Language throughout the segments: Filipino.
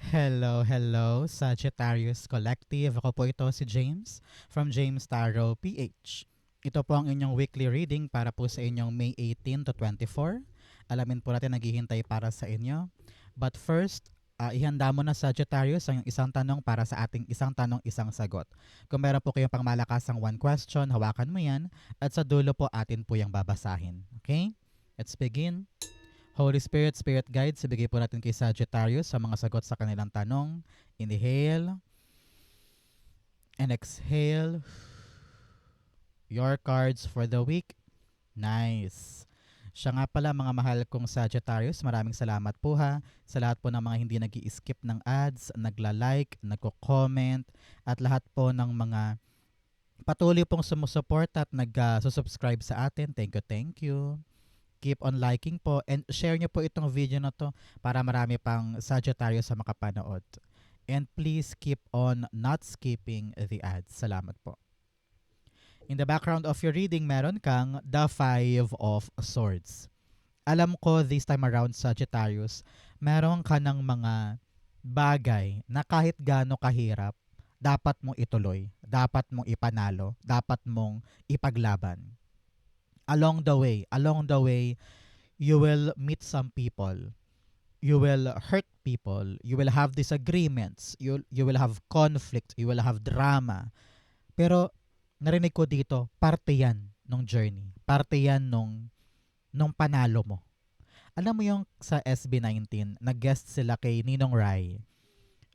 Hello, hello, Sagittarius Collective. Ako po ito si James from James Tarot PH. Ito po ang inyong weekly reading para po sa inyong May 18 to 24. Alamin po natin naghihintay para sa inyo. But first, ihanda mo na Sagittarius ang isang tanong para sa ating isang tanong, isang sagot. Kung meron po kayong pangmalakasang one question, hawakan mo yan at sa dulo po atin po yung babasahin. Okay? Let's begin. Holy Spirit, Spirit Guides, ibigay po natin kay Sagittarius sa mga sagot sa kanilang tanong. Inhale and exhale. Your cards for the week. Nice. Siya nga pala mga mahal kong Sagittarius, maraming salamat po ha sa lahat po ng mga hindi nag-i-skip ng ads, nagla-like, nagko-comment, at lahat po ng mga patuloy pong sumusuport at nag-subscribe sa atin. Thank you, thank you. Keep on liking po and share nyo po itong video na to para marami pang Sagittarius sa makapanood. And please keep on not skipping the ads. Salamat po. In the background of your reading, meron kang the Five of Swords. Alam ko this time around, Sagittarius, meron ka ng mga bagay na kahit gaano kahirap, dapat mong ituloy, dapat mong ipanalo, dapat mong ipaglaban. Along the way, you will meet some people. You will hurt people. You will have disagreements. You will have conflict. You will have drama. Pero narinig ko dito, parte yan nung journey. Parte yan nung panalo mo. Alam mo yung sa SB19, nag-guest sila kay Ninong Rai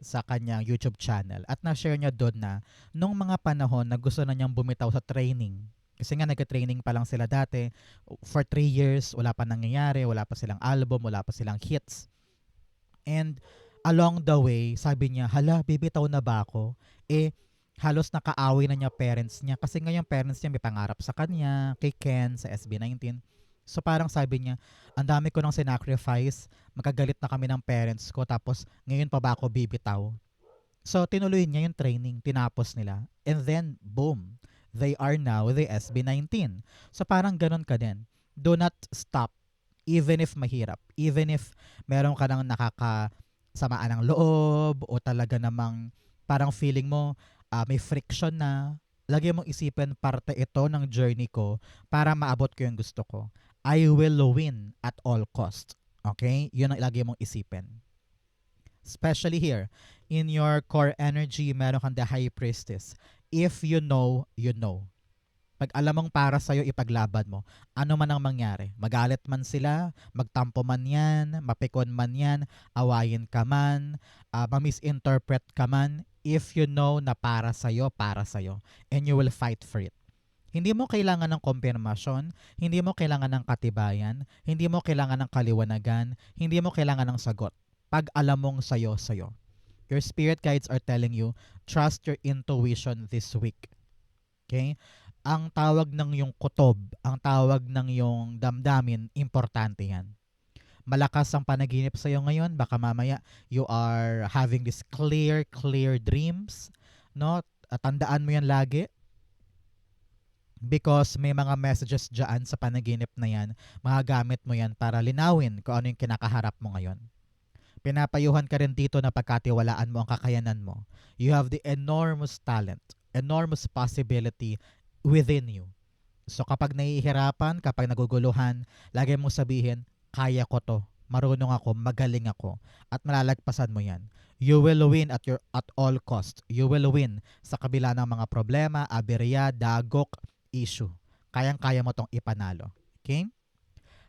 sa kanyang YouTube channel at na-share niya doon na nung mga panahon na gusto na niyang bumitaw sa training. Kasi nga nagka-training pa lang sila dati. For 3 years, wala pa nangyayari, wala pa silang album, wala pa silang hits. And along the way, sabi niya, hala, bibitaw na ba ako? Halos nakaaway na niya parents niya. Kasi nga yung parents niya may pangarap sa kanya, kay Ken, sa SB19. So parang sabi niya, ang dami ko nang sinacrifice, magkagalit na kami ng parents ko, tapos ngayon pa ba ako bibitaw? So tinuloy niya yung training, tinapos nila. And then, boom, they are now the SB19. So parang ganun ka din. Do not stop even if mahirap. Even if meron ka nang nakakasamaan ng loob o talaga namang parang feeling mo may friction na, lagi mong isipin parte ito ng journey ko para maabot ko yung gusto ko. I will win at all cost. Okay? Yun ang lagi mong isipin. Especially here, in your core energy, meron kang the High Priestess. If you know, you know. Pag alam mong para sa'yo, ipaglaban mo. Ano man ang mangyari. Magalit man sila, magtampo man yan, mapikon man yan, awayin ka man, ma-misinterpret ka man. If you know na para sa'yo, para sa'yo. And you will fight for it. Hindi mo kailangan ng kompirmasyon, hindi mo kailangan ng katibayan, hindi mo kailangan ng kaliwanagan, hindi mo kailangan ng sagot. Pag alam mong sayo, sayo. Your spirit guides are telling you, trust your intuition this week. Okay? Ang tawag ng yung kutob, ang tawag ng yung damdamin, importante yan. Malakas ang panaginip sa'yo ngayon, baka mamaya you are having this clear dreams, no? Tandaan mo yan lagi, because may mga messages dyan sa panaginip na yan, magagamit mo yan para linawin kung ano yung kinakaharap mo ngayon. Pinapayuhan ka rin dito na pagkatiwalaan mo ang kakayanan mo. You have the enormous talent, enormous possibility within you. So kapag nahihirapan, kapag naguguluhan, lagi mong sabihin, kaya ko to, marunong ako, magaling ako, at malalagpasan mo yan. You will win at all cost. You will win sa kabila ng mga problema, aberya, dagok, issue. Kayang-kaya mo tong ipanalo. Okay?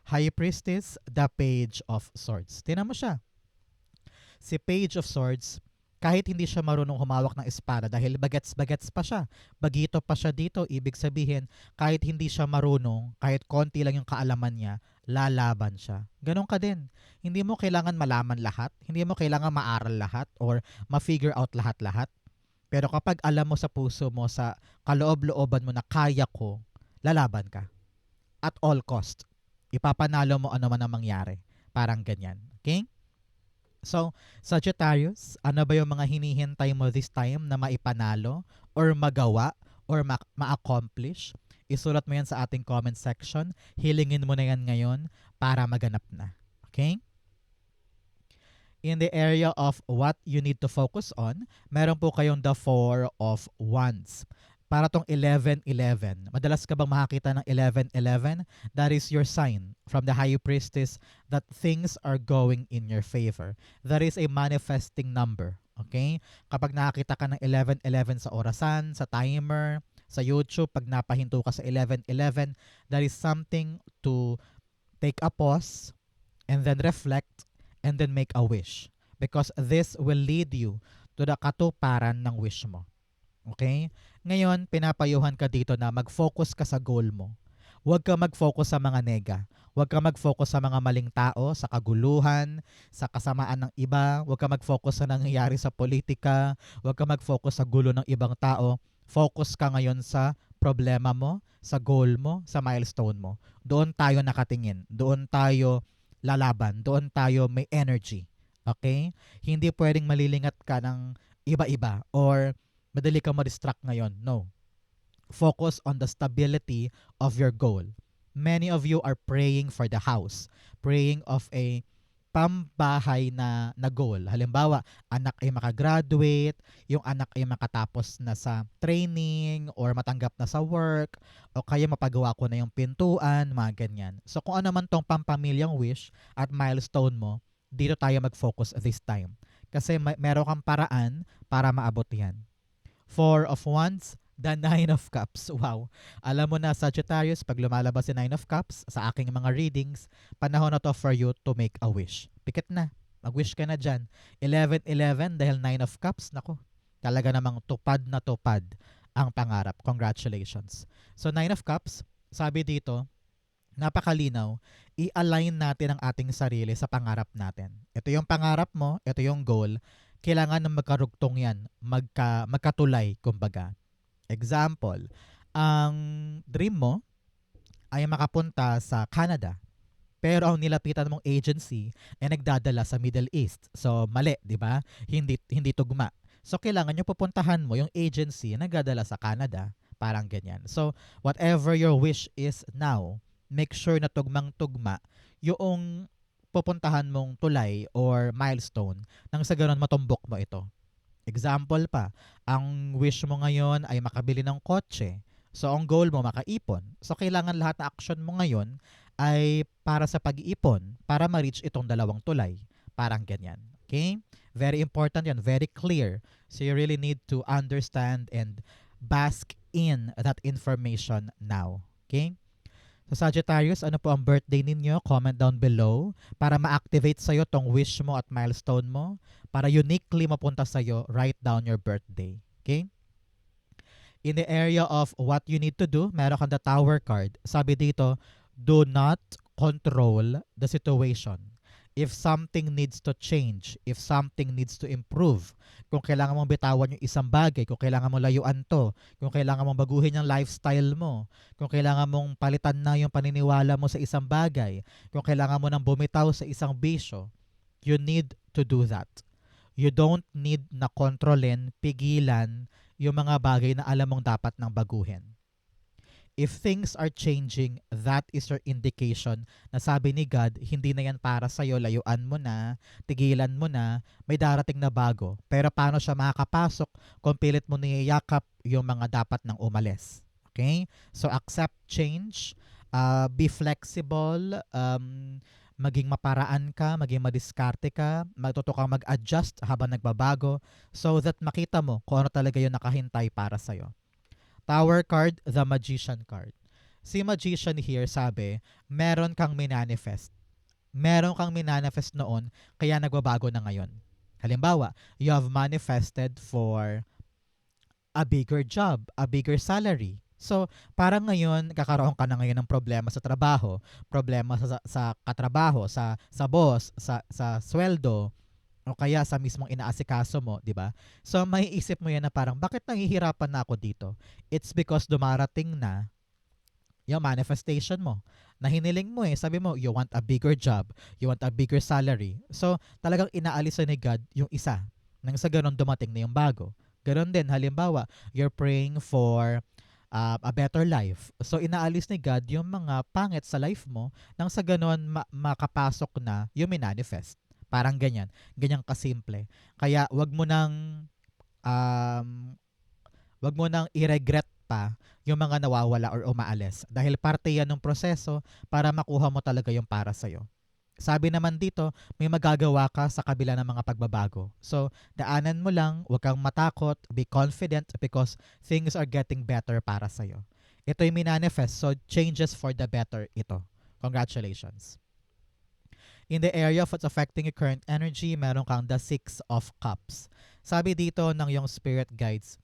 High Priestess, the Page of Swords. Tingnan mo siya. Si Page of Swords, kahit hindi siya marunong humawak ng espada dahil bagets-bagets pa siya, bagito pa siya dito, ibig sabihin, kahit hindi siya marunong, kahit konti lang yung kaalaman niya, lalaban siya. Ganon ka din. Hindi mo kailangan malaman lahat, hindi mo kailangan maaral lahat or ma-figure out lahat-lahat. Pero kapag alam mo sa puso mo, sa kaloob-looban mo na kaya ko, lalaban ka. At all cost. Ipapanalo mo ano man ang mangyari. Parang ganyan. Okay? So, Sagittarius, ano ba yung mga hinihintay mo this time na maipanalo or magawa or ma-accomplish? Isulat mo yan sa ating comment section. Hilingin mo na yan ngayon para maganap na. Okay? In the area of what you need to focus on, meron po kayong the Four of Wands. Para tong 11-11. Madalas ka bang makakita ng 11-11? That is your sign from the High Priestess that things are going in your favor. That is a manifesting number. Okay? Kapag nakakita ka ng 11-11 sa orasan, sa timer, sa YouTube, pag napahinto ka sa 11-11, that is something to take a pause and then reflect and then make a wish. Because this will lead you to the katuparan ng wish mo. Okay? Ngayon, pinapayuhan ka dito na mag-focus ka sa goal mo. Huwag ka mag-focus sa mga nega. Huwag ka mag-focus sa mga maling tao, sa kaguluhan, sa kasamaan ng iba. Huwag ka mag-focus sa nangyayari sa politika. Huwag ka mag-focus sa gulo ng ibang tao. Focus ka ngayon sa problema mo, sa goal mo, sa milestone mo. Doon tayo nakatingin. Doon tayo lalaban. Doon tayo may energy. Okay? Hindi pwedeng malilingat ka ng iba-iba or madali ka ma-distract ngayon. No. Focus on the stability of your goal. Many of you are praying for the house. Praying of a pambahay na goal. Halimbawa, anak ay makagraduate, yung anak ay makatapos na sa training or matanggap na sa work, o kaya mapagawa ko na yung pintuan, mga ganyan. So kung ano man tong pampamilyang wish at milestone mo, dito tayo mag-focus this time. Kasi meron kang paraan para maabot yan. Four of Wands, the Nine of Cups. Wow. Alam mo na, Sagittarius, pag lumalabas si Nine of Cups sa aking mga readings, panahon na to for you to make a wish. Pikit na. Mag-wish ka na dyan. 11-11 dahil Nine of Cups. Naku, talaga namang tupad na tupad ang pangarap. Congratulations. So Nine of Cups, sabi dito, napakalinaw, i-align natin ang ating sarili sa pangarap natin. Ito yung pangarap mo, ito yung goal, kailangan na magkarugtong yan, magkatulay, kumbaga. Example, ang dream mo ay makapunta sa Canada, pero ang nilapitan mong agency ay nagdadala sa Middle East. So, mali, di ba? Hindi tugma. So, kailangan nyo pupuntahan mo yung agency na nagdadala sa Canada. Parang ganyan. So, whatever your wish is now, make sure na tugmang-tugma yung pupuntahan mong tulay or milestone nang sa ganun matumbok mo ito. Example pa, ang wish mo ngayon ay makabili ng kotse. So, ang goal mo makaipon. So, kailangan lahat na action mo ngayon ay para sa pag-iipon para ma-reach itong dalawang tulay. Parang ganyan. Okay? Very important yan. Very clear. So, you really need to understand and bask in that information now. Okay? So Sagittarius, ano po ang birthday ninyo? Comment down below para ma-activate sa'yo tong wish mo at milestone mo. Para uniquely mapunta sa'yo, write down your birthday. Okay? In the area of what you need to do, meron kang the Tower card. Sabi dito, do not control the situation. If something needs to change, if something needs to improve, kung kailangan mong bitawan yung isang bagay, kung kailangan mong layuan to, kung kailangan mong baguhin yung lifestyle mo, kung kailangan mong palitan na yung paniniwala mo sa isang bagay, kung kailangan mo nang bumitaw sa isang bisyo, you need to do that. You don't need na kontrolin, pigilan yung mga bagay na alam mong dapat nang baguhin. If things are changing, that is your indication na sabi ni God, hindi na yan para sa'yo, layuan mo na, tigilan mo na, may darating na bago. Pero paano siya makakapasok kung pilit mo niyayakap yung mga dapat nang umalis? Okay? So accept change, be flexible, maging maparaan ka, maging madiskarte ka, matuto kang mag-adjust habang nagbabago so that makita mo kung ano talaga yung nakahintay para sa'yo. Tower card, the Magician card. Si Magician here sabi, meron kang minanifest. Meron kang minanifest noon, kaya nagbabago na ngayon. Halimbawa, you have manifested for a bigger job, a bigger salary. So, parang ngayon, kakaroon ka na ngayon ng problema sa trabaho, problema sa katrabaho, sa boss, sa sweldo, o kaya sa mismong inaasikaso mo, di ba? So, maiisip mo yan na parang, bakit nahihirapan na ako dito? It's because dumarating na yung manifestation mo. Na hiniling mo sabi mo, you want a bigger job, you want a bigger salary. So, talagang inaalis ni God yung isa. Nang sa ganun, dumating na yung bago. Ganon din, halimbawa, you're praying for a better life. So, inaalis ni God yung mga pangit sa life mo nang sa ganun makapasok na yung minanifest. Parang ganyan. Ganyan kasimple. Kaya um, wag mo nang i-regret pa yung mga nawawala or umaalis. Dahil parte yan ng proseso para makuha mo talaga yung para sa'yo. Sabi naman dito, may magagawa ka sa kabila ng mga pagbabago. So, daanan mo lang, huwag kang matakot, be confident because things are getting better para sa'yo. Ito yung minanifest, so changes for the better ito. Congratulations. In the area of what's affecting your current energy, meron kang the Six of Cups. Sabi dito ng yung spirit guides,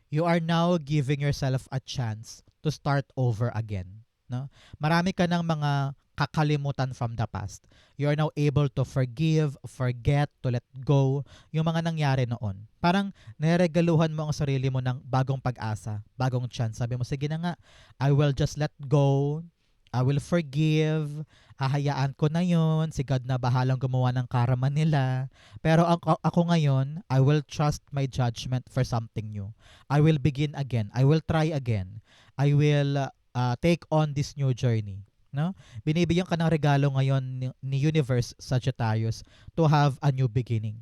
you are now giving yourself a chance to start over again. No? Marami ka ng mga kakalimutan from the past. You are now able to forgive, forget, to let go yung mga nangyari noon. Parang niregaluhan mo ang sarili mo ng bagong pag-asa, bagong chance. Sabi mo, sige na nga, I will just let go, I will forgive, hahayaan ko na yon, si God na bahalang gumawa ng karma nila. Pero ako ngayon, I will trust my judgment for something new. I will begin again. I will try again. I will take on this new journey. No? Binibigyan ka ng regalo ngayon ni Universe Sagittarius to have a new beginning.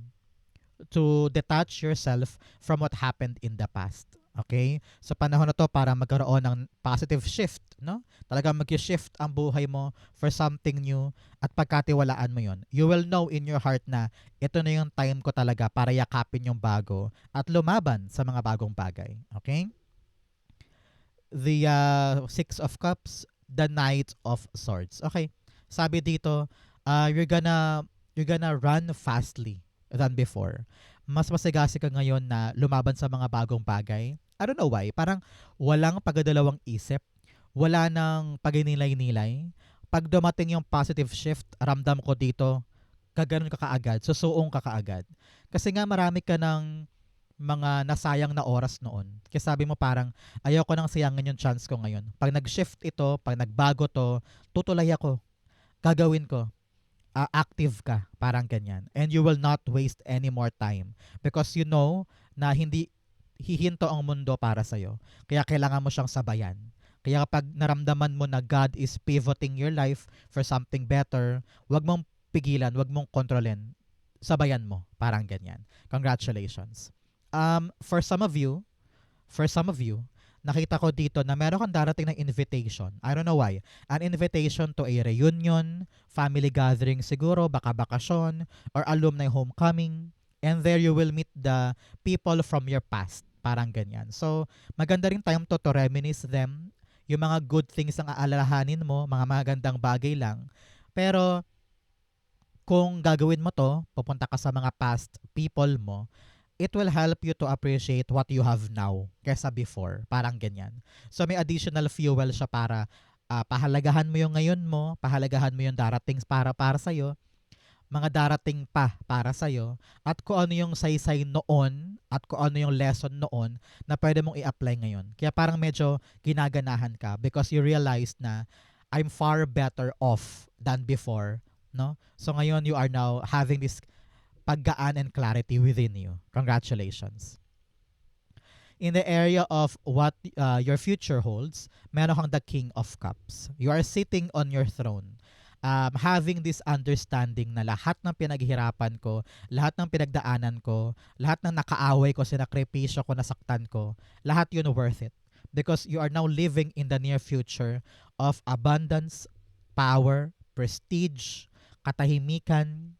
To detach yourself from what happened in the past. Okay? Sa panahon na to para magkaroon ng positive shift, no? Talagang mag-shift ang buhay mo for something new at pagkatiwalaan mo yon. You will know in your heart na ito na yung time ko talaga para yakapin yung bago at lumaban sa mga bagong bagay. Okay? The Six of Cups, the Knight of Swords. Okay. Sabi dito, you're gonna run fastly than before. Mas masigasi ka ngayon na lumaban sa mga bagong bagay. I don't know why. Parang walang pagdadalawang isip. Wala nang paginilay-nilay. Pag dumating yung positive shift, ramdam ko dito, kaganon ka kaagad. Susuong ka kaagad. Kasi nga marami ka ng mga nasayang na oras noon. Kaya sabi mo parang, ayaw ko nang sayangin yung chance ko ngayon. Pag nag-shift ito, pag nagbago to, tutulay ako. Gagawin ko. Active ka. Parang ganyan. And you will not waste any more time. Because you know na hindi hihinto ang mundo para sa'yo. Kaya kailangan mo siyang sabayan. Kaya kapag naramdaman mo na God is pivoting your life for something better, wag mong pigilan, wag mong kontrolin. Sabayan mo. Parang ganyan. Congratulations. For some of you, nakita ko dito na meron kang darating na invitation. I don't know why. An invitation to a reunion, family gathering siguro, baka bakasyon, or alumni homecoming. And there you will meet the people from your past. Parang ganyan. So, maganda rin time to reminisce them. Yung mga good things ang aalalahanin mo, mga magandang bagay lang. Pero, kung gagawin mo to, pupunta ka sa mga past people mo, it will help you to appreciate what you have now kesa before. Parang ganyan. So may additional fuel siya para pahalagahan mo yung ngayon mo, pahalagahan mo yung darating para sa'yo, mga darating pa para sa'yo, at kung ano yung saysay noon, at kung ano yung lesson noon na pwede mong i-apply ngayon. Kaya parang medyo ginaganahan ka because you realize na I'm far better off than before. No? So ngayon you are now having this paggaan and clarity within you. Congratulations. In the area of what your future holds, meron kang the King of Cups. You are sitting on your throne. Having this understanding na lahat ng pinaghihirapan ko, lahat ng pinagdaanan ko, lahat ng nakaaway ko, sinakripisyo ko, nasaktan ko, lahat yun worth it. Because you are now living in the near future of abundance, power, prestige, katahimikan,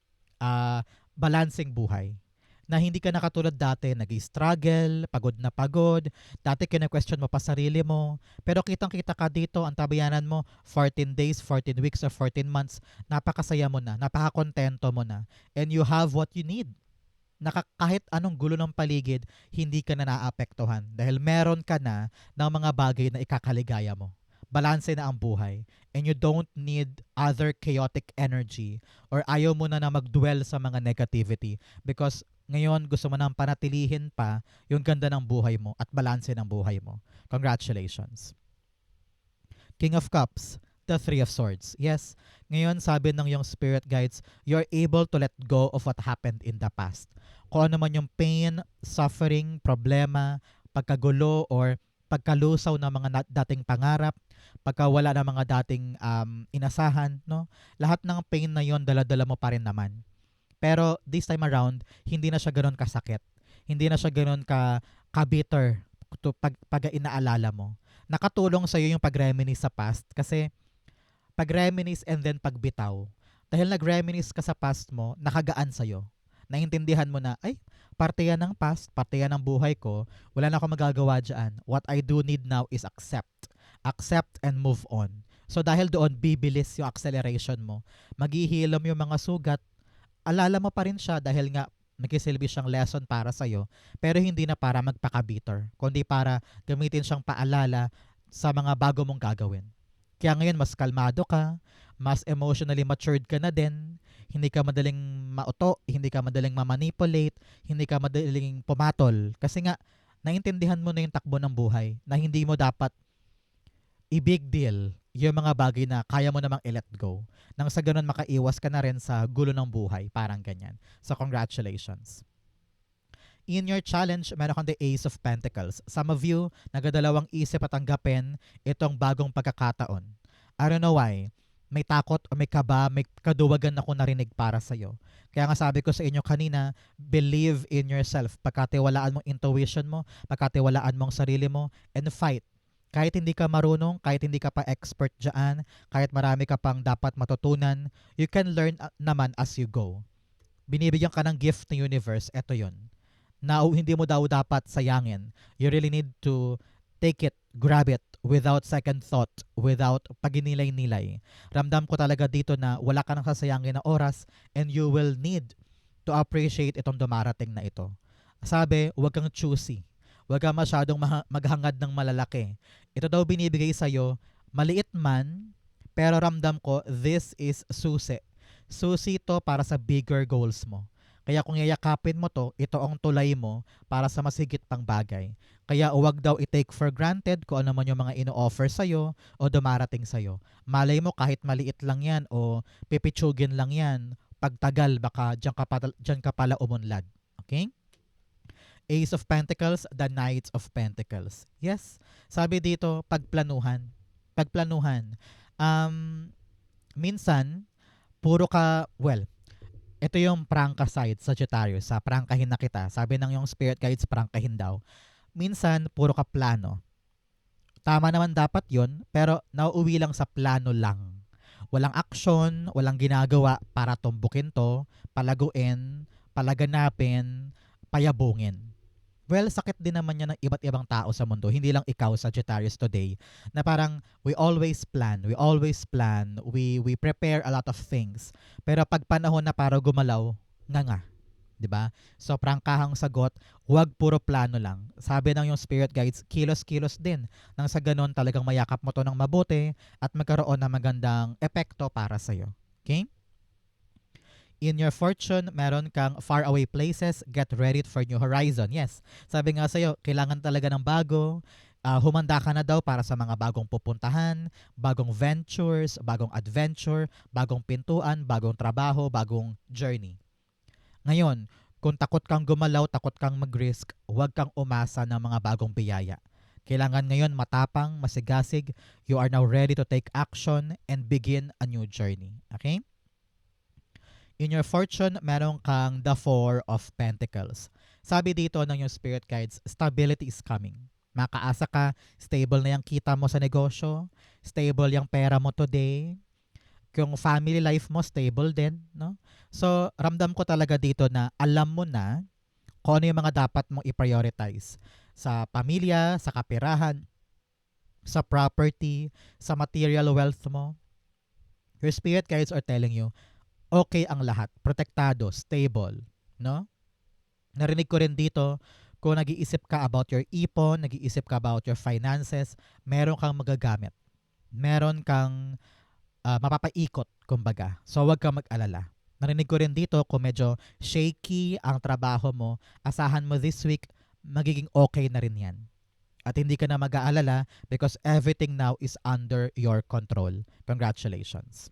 balancing buhay. Na hindi ka na katulad dati, nag-struggle, pagod na pagod, dati kina-question mo pa sarili mo, pero kitang-kita ka dito, ang tabayanan mo, 14 days, 14 weeks, or 14 months, napakasaya mo na, napakakontento mo na, and you have what you need. Kahit anong gulo ng paligid, hindi ka na naapektuhan dahil meron ka na ng mga bagay na ikakaligaya mo. Balanse na ang buhay. And you don't need other chaotic energy or ayaw mo na mag-dwell sa mga negativity because ngayon gusto mo nang panatilihin pa yung ganda ng buhay mo at balanse ng buhay mo. Congratulations. King of Cups, the Three of Swords. Yes, ngayon sabi ng yung spirit guides, you're able to let go of what happened in the past. Kung ano man yung pain, suffering, problema, pagkagulo, or pagkalusaw ng mga dating pangarap, pagkawala ng mga dating inasahan, no? Lahat ng pain na yon dala-dala mo pa rin naman. Pero this time around, hindi na siya ganoon kasakit. Hindi na siya ganoon ka-bitter pag inaalala mo. Nakatulong sa'yo yung pag-reminisce sa past kasi pag-reminisce and then pagbitaw. Dahil nag-reminisce ka sa past mo, nakagaan sa'yo. Naintindihan mo na, ay, parte yan ng past, parte yan ng buhay ko, wala na akong magagawa dyan. What I do need now is accept. Accept and move on. So dahil doon, bibilis yung acceleration mo. Maghihilom yung mga sugat. Alala mo pa rin siya dahil nga nagsisilbi siyang lesson para sa'yo, pero hindi na para magpaka-bitter, kundi para gamitin siyang paalala sa mga bago mong gagawin. Kaya ngayon, mas kalmado ka, mas emotionally matured ka na din, hindi ka madaling mauto, hindi ka madaling mamanipulate, hindi ka madaling pumatol. Kasi nga, naintindihan mo na yung takbo ng buhay na hindi mo dapat i-big deal yung mga bagay na kaya mo namang i-let go. Nang sa ganun, makaiwas ka na rin sa gulo ng buhay. Parang ganyan. So, congratulations. In your challenge, meron kang the Ace of Pentacles. Some of you, nagadalawang isip at tanggapin itong bagong pagkakataon. I don't know why. May takot o may kaba, may kaduwagan ako narinig para sa'yo. Kaya nga sabi ko sa inyo kanina, believe in yourself. Pagkatiwalaan mong intuition mo, pagkatiwalaan mong sarili mo, and fight. Kahit hindi ka marunong, kahit hindi ka pa expert dyan, kahit marami ka pang dapat matutunan, you can learn naman as you go. Binibigyan ka ng gift ng universe, eto yun. Na hindi mo daw dapat sayangin. You really need to take it, grab it, without second thought, without paginilay-nilay. Ramdam ko talaga dito na wala ka nang sasayangin na oras and you will need to appreciate itong dumarating na ito. Sabi, huwag kang choosy. Huwag kang masyadong maghangad ng malalaki. Ito daw binibigay sa'yo, maliit man, pero ramdam ko, this is susi. Susi to para sa bigger goals mo. Kaya kung yayakapin mo to, ito ang tulay mo para sa mas higit pang bagay. Kaya huwag daw i-take for granted kung ano man yung mga ino-offer sa'yo o dumarating sa'yo. Malay mo kahit maliit lang yan o pipitsugin lang yan, pagtagal baka dyan ka pala umunlad. Okay? Ace of Pentacles, the Knight of Pentacles. Yes, sabi dito, pagplanuhan. Pagplanuhan. Minsan, puro ka, well, ito yung prangka side, Sagittarius, sa prangkahin na kita. Sabi ng yung spirit guides, prangkahin daw. Minsan, puro ka plano. Tama naman dapat yun, pero nauuwi lang sa plano lang. Walang action, walang ginagawa para tumbukin to, palaguin, palaganapin, payabungin. Well, sakit din naman yan ng iba't ibang tao sa mundo. Hindi lang ikaw, Sagittarius, today. Na parang we always plan. We prepare a lot of things. Pero pag panahon na para gumalaw, nga. 'Di ba? So, prangkahang sagot, huwag puro plano lang. Sabi ng yung spirit guides, kilos-kilos din. Nang sa ganun, talagang mayakap mo to ng mabuti at magkaroon ng magandang epekto para sa'yo. Okay? In your fortune, meron kang faraway places, get ready for new horizon. Yes, sabi nga sa'yo, kailangan talaga ng bago. Humanda ka na daw para sa mga bagong pupuntahan, bagong ventures, bagong adventure, bagong pintuan, bagong trabaho, bagong journey. Ngayon, kung takot kang gumalaw, takot kang mag-risk, huwag kang umasa ng mga bagong biyaya. Kailangan ngayon matapang, masigasig. You are now ready to take action and begin a new journey. Okay? In your fortune, meron kang the Four of Pentacles. Sabi dito ng yung spirit guides, stability is coming. Makaasa ka, stable na yung kita mo sa negosyo, stable yung pera mo today, yung family life mo stable din, no? So, ramdam ko talaga dito na alam mo na kung ano yung mga dapat mong i-prioritize sa pamilya, sa kapirahan, sa property, sa material wealth mo. Your spirit guides are telling you, okay ang lahat, protektado, stable, no? Narinig ko rin dito, kung nag-iisip ka about your ipon, nag-iisip ka about your finances, meron kang magagamit. Meron kang mapapaikot, kumbaga. So, huwag kang mag-alala. Narinig ko rin dito, kung medyo shaky ang trabaho mo, asahan mo this week, magiging okay na rin yan. At hindi ka na mag-aalala because everything now is under your control. Congratulations.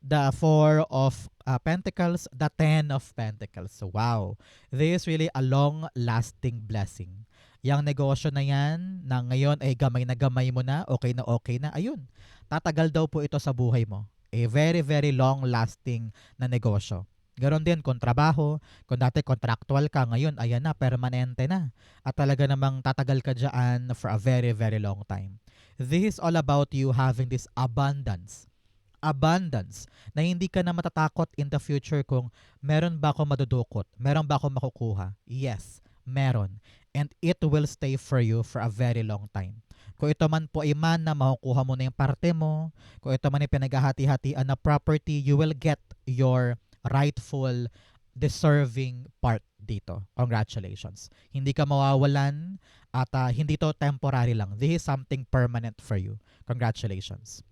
The Four of Pentacles, the Ten of Pentacles. So, wow. This is really a long-lasting blessing. Yang negosyo na yan, na ngayon ay gamay na gamay mo na, okay na, ayun. Tatagal daw po ito sa buhay mo. A very, very long-lasting na negosyo. Ganon din kung trabaho, kung dati contractual ka, ngayon ayan na, permanente na. At talaga namang tatagal ka dyan for a very, very long time. This is all about you having this abundance. Abundance na hindi ka na matatakot in the future kung meron ba ako madudukot, meron ba ako makukuha. Yes, meron. And it will stay for you for a very long time. Kung ito man po ay man na makukuha mo na yung parte mo, kung ito man ay pinaghahati-hatian na property, you will get your rightful deserving part dito. Congratulations. Hindi ka mawawalan at hindi to temporary lang. This is something permanent for you. Congratulations.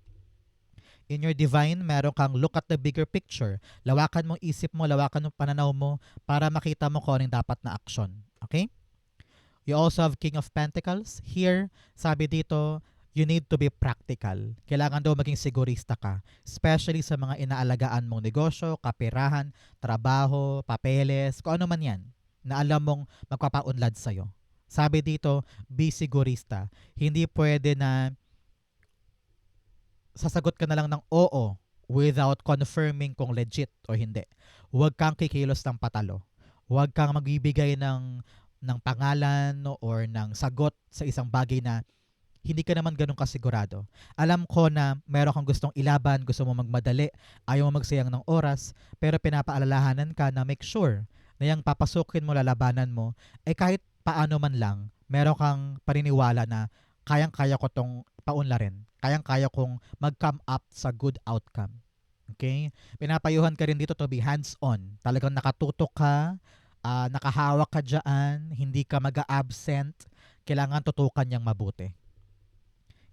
In your divine, meron kang look at the bigger picture. Lawakan mo isip mo, lawakan mo pananaw mo para makita mo kung anong dapat na aksyon. Okay? You also have King of Pentacles. Here, sabi dito, you need to be practical. Kailangan daw maging sigurista ka. Especially sa mga inaalagaan mong negosyo, kapirahan, trabaho, papeles, kung ano man yan na alam mong magpapaunlad sa'yo. Sabi dito, be sigurista. Hindi pwede na sasagot ka na lang ng oo without confirming kung legit o hindi. Huwag kang kikilos ng patalo. Huwag kang magbibigay ng pangalan or ng sagot sa isang bagay na hindi ka naman ganun kasigurado. Alam ko na meron kang gustong ilaban, gusto mo magmadali, ayaw mo magsayang ng oras, pero pinapaalalahanan ka na make sure na yung papasukin mo, lalabanan mo, ay kahit paano man lang, meron kang paniniwala na kayang-kaya ko tong paunlarin. Kayang-kaya kong mag-come up sa good outcome. Okay? Pinapayuhan ka rin dito to be hands-on. Talagang nakatutok ka, nakahawak ka dyan, hindi ka mag-absent, kailangan tutukan niyang mabuti.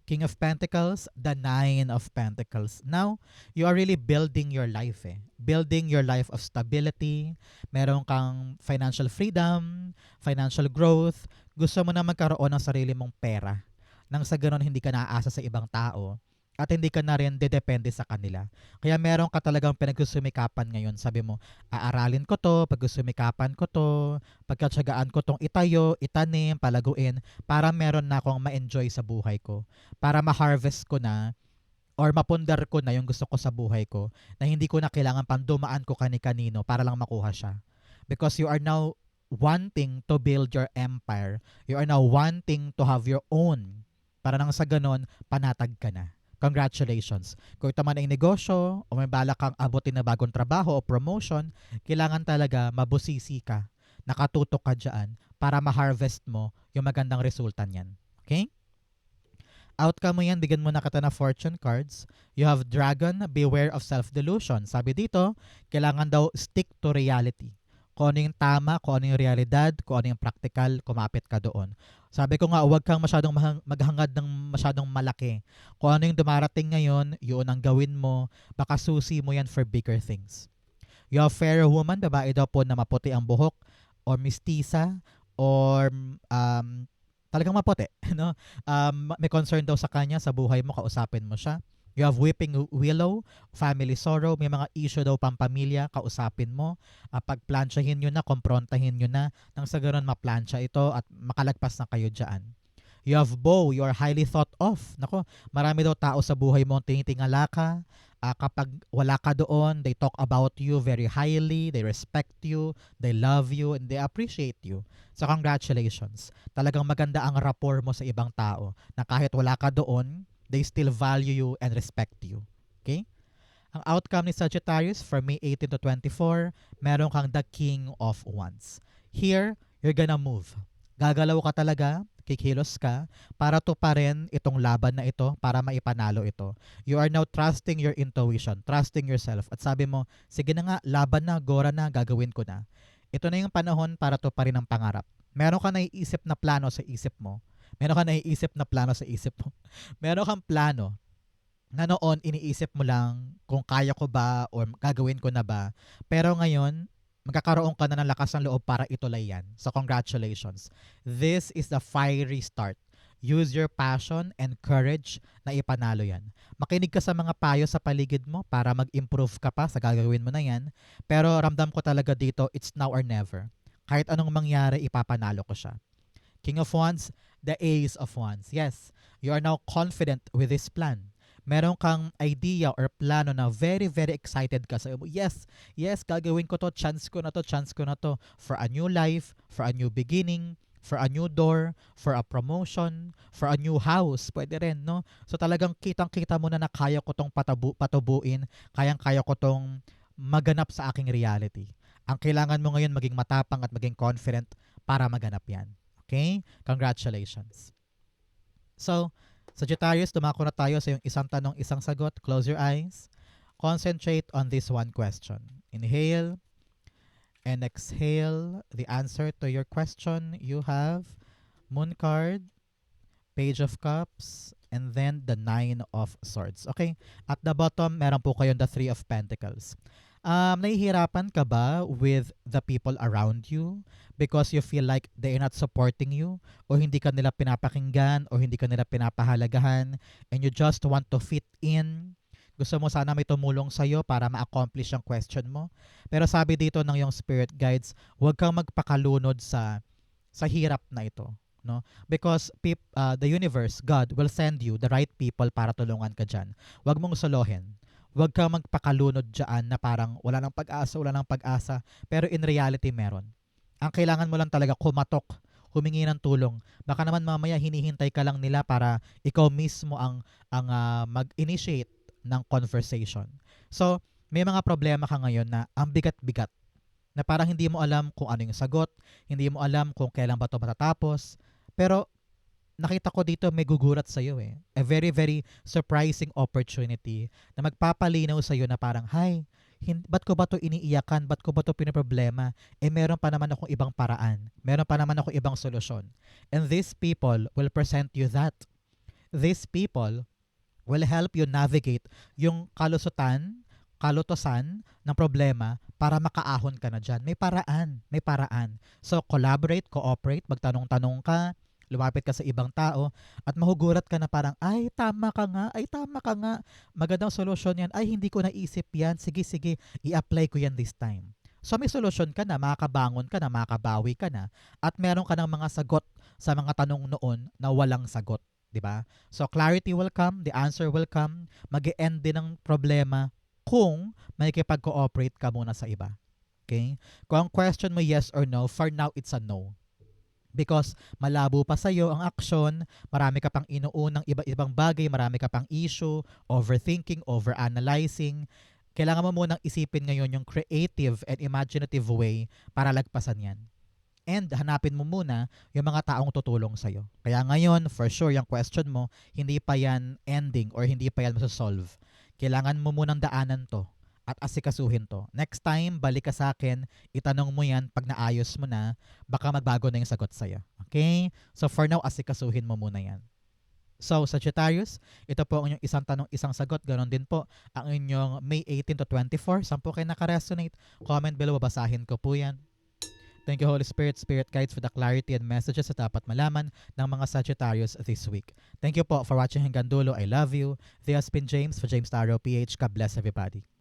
King of Pentacles, the Nine of Pentacles. Now, you are really building your life Building your life of stability. Meron kang financial freedom, financial growth. Gusto mo na magkaroon ng sarili mong pera. Nang sa ganon hindi ka naaasa sa ibang tao at hindi ka na rin dedepende sa kanila. Kaya meron ka talagang pinagsusumikapan ngayon. Sabi mo, aaralin ko to, pagsusumikapan ko to, pagkatsagaan ko tong itayo, itanim, palaguin, para meron na akong ma-enjoy sa buhay ko. Para ma-harvest ko na or mapundar ko na yung gusto ko sa buhay ko na hindi ko na kailangan pang dumaan ko kani-kanino para lang makuha siya. Because you are now wanting to build your empire. You are now wanting to have your own. Para nang sa ganon, panatag ka na. Congratulations. Kung ito man ay negosyo o may balak kang abutin na bagong trabaho o promotion, kailangan talaga mabusisi ka, nakatutok ka dyan para ma-harvest mo yung magandang resulta niyan. Okay? Outcome mo yan, bigyan mo na kita na fortune cards. You have Dragon, beware of self-delusion. Sabi dito, kailangan daw stick to reality. Kung ano yung tama, kung ano yung realidad, kung ano yung practical, kumapit ka doon. Sabi ko nga, huwag kang masyadong maghangad ng masyadong malaki. Kung ano yung dumarating ngayon, yun ang gawin mo. Baka susi mo yan for bigger things. You have fair woman, babae daw po na maputi ang buhok, or mistisa, or talagang maputi. No? May concern daw sa kanya, sa buhay mo, kausapin mo siya. You have weeping willow, family sorrow, may mga issue daw pampamilya, kausapin mo. Pagplansyahin nyo na, komprontahin nyo na, nang sa ganoon maplansya ito at makalagpas na kayo dyan. You have bow, you are highly thought of. Nako, marami daw tao sa buhay mo tinitingala ka. Kapag wala ka doon, they talk about you very highly, they respect you, they love you, and they appreciate you. So congratulations. Talagang maganda ang rapport mo sa ibang tao na kahit wala ka doon, they still value you and respect you. Okay? Ang outcome ni Sagittarius from May 18 to 24, meron kang the King of Wands. Here, you're gonna move. Gagalaw ka talaga, kikilos ka, para to pa rin itong laban na ito, para maipanalo ito. You are now trusting your intuition, trusting yourself. At sabi mo, sige na nga, laban na, gora na, gagawin ko na. Ito na yung panahon para to pa rin ang pangarap. Meron ka naiisip na plano sa isip mo. Meron kang naiisip na plano sa isip mo. Meron kang plano na noon iniisip mo lang kung kaya ko ba or gagawin ko na ba. Pero ngayon, magkakaroon ka na ng lakas ng loob para ituloy yan. So congratulations. This is the fiery start. Use your passion and courage na ipanalo yan. Makinig ka sa mga payo sa paligid mo para mag-improve ka pa sa gagawin mo na yan. Pero ramdam ko talaga dito, it's now or never. Kahit anong mangyari, ipapanalo ko siya. King of Wands, the Ace of Wands. Yes, you are now confident with this plan. Meron kang idea or plano na very, very excited ka. Sabi mo, yes, yes, gagawin ko to, chance ko na to, chance ko na to. For a new life, for a new beginning, for a new door, for a promotion, for a new house. Pwede rin, no? So talagang kitang-kita mo na kaya ko tong patubuin, kayang-kaya ko tong maganap sa aking reality. Ang kailangan mo ngayon maging matapang at maging confident para maganap yan. Okay? Congratulations. So, Sagittarius, dumako na tayo sa yung isang tanong, isang sagot. Close your eyes. Concentrate on this one question. Inhale and exhale the answer to your question. You have Moon card, Page of Cups, and then the Nine of Swords. Okay? At the bottom, meron po kayong the Three of Pentacles. Nahihirapan ka ba with the people around you because you feel like they are not supporting you o hindi ka nila pinapakinggan o hindi ka nila pinapahalagahan and you just want to fit in? Gusto mo sana may tumulong sa'yo para ma-accomplish ang question mo. Pero sabi dito ng yung spirit guides, huwag kang magpakalunod sa hirap na ito. No? Because the universe, God, will send you the right people para tulungan ka dyan. Huwag mong solohin. Huwag kang magpakalunod dyan na parang wala nang pag-asa, pero in reality meron. Ang kailangan mo lang talaga kumatok, humingi ng tulong. Baka naman mamaya hinihintay ka lang nila para ikaw mismo ang mag-initiate ng conversation. So, may mga problema ka ngayon na ang bigat-bigat, na parang hindi mo alam kung ano yung sagot, hindi mo alam kung kailan ba ito matatapos, pero nakita ko dito may gugulat sa iyo eh. A very, very surprising opportunity na magpapalinaw sa iyo na parang, "Hay, ba't ko ba to iniiyakan? Ba't ko ba to pinoproblema? Eh meron pa naman akong ibang paraan. Meron pa naman akong ibang solusyon." And these people will present you that. These people will help you navigate yung kalutosan ng problema para makaahon ka na dyan. May paraan, may paraan. So, collaborate, cooperate, magtanong-tanong ka, lumapit ka sa ibang tao, at mahugurat ka na parang, ay, tama ka nga, magandang solusyon yan, ay, hindi ko naisip yan, sige, i-apply ko yan this time. So, may solusyon ka na, makakabangon ka na, makakabawi ka na, at meron ka ng mga sagot sa mga tanong noon na walang sagot. Diba? So, clarity will come, the answer will come, mag-e-end din ang problema kung makikipag-cooperate ka muna sa iba. Okay? Kung ang question mo yes or no, for now, it's a no. Because malabo pa sa'yo ang action, marami ka pang inuunang iba-ibang bagay, marami ka pang issue, overthinking, overanalyzing. Kailangan mo munang isipin ngayon yung creative and imaginative way para lagpasan yan. And hanapin mo muna yung mga taong tutulong sa'yo. Kaya ngayon, for sure, yung question mo, hindi pa yan ending or hindi pa yan masasolve. Kailangan mo munang daanan to at asikasuhin to. Next time, balik ka sa akin, itanong mo yan, pag naayos mo na, baka magbago na yung sagot sa'yo. Okay? So for now, asikasuhin mo muna yan. So, Sagittarius, ito po ang inyong isang tanong, isang sagot. Ganon din po ang inyong May 18 to 24. Saan po kayo nakaresonate? Comment below, babasahin ko po yan. Thank you, Holy Spirit, Spirit Guides, for the clarity and messages na dapat malaman ng mga Sagittarius this week. Thank you po for watching hanggang dulo. I love you. This has been James for James Tarot PH. God bless everybody.